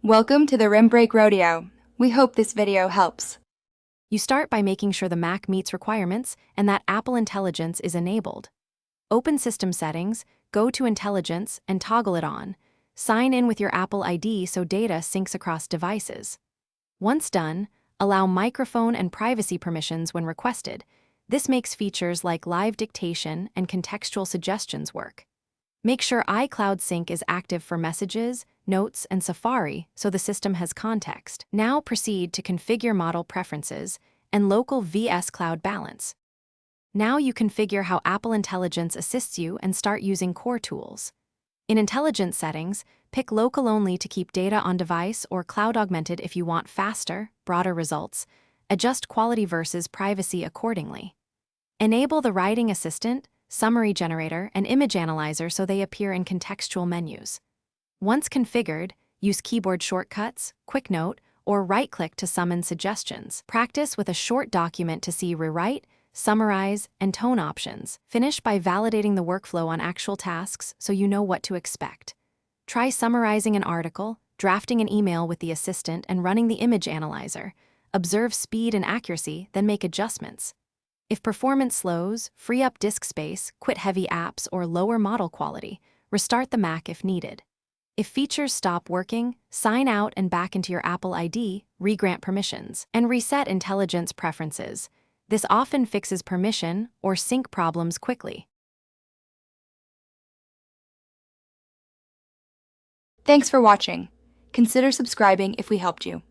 Welcome to the Rim Break Rodeo. We hope this video helps. You start by making sure the Mac meets requirements and that Apple Intelligence is enabled. Open System Settings, go to Intelligence, and toggle it on. Sign in with your Apple ID so data syncs across devices. Once done, allow microphone and privacy permissions when requested. This makes features like live dictation and contextual suggestions work. Make sure iCloud Sync is active for Messages, Notes, and Safari so the system has context. Now proceed to configure model preferences and local vs Cloud balance. Now you configure how Apple Intelligence assists you and start using core tools. In Intelligence settings, pick local only to keep data on device or cloud augmented if you want faster, broader results. Adjust quality versus privacy accordingly. Enable the Writing Assistant, Summary Generator, and Image Analyzer so they appear in contextual menus. Once configured, use keyboard shortcuts, Quick Note, or right-click to summon suggestions. Practice with a short document to see rewrite, summarize, and tone options. Finish by validating the workflow on actual tasks so you know what to expect. Try summarizing an article, drafting an email with the assistant, and running the Image Analyzer. Observe speed and accuracy, then make adjustments. If performance slows, free up disk space, quit heavy apps, or lower model quality. Restart the Mac if needed. If features stop working, sign out and back into your Apple ID, regrant permissions, and reset Intelligence preferences. This often fixes permission or sync problems quickly. Thanks for watching. Consider subscribing if we helped you.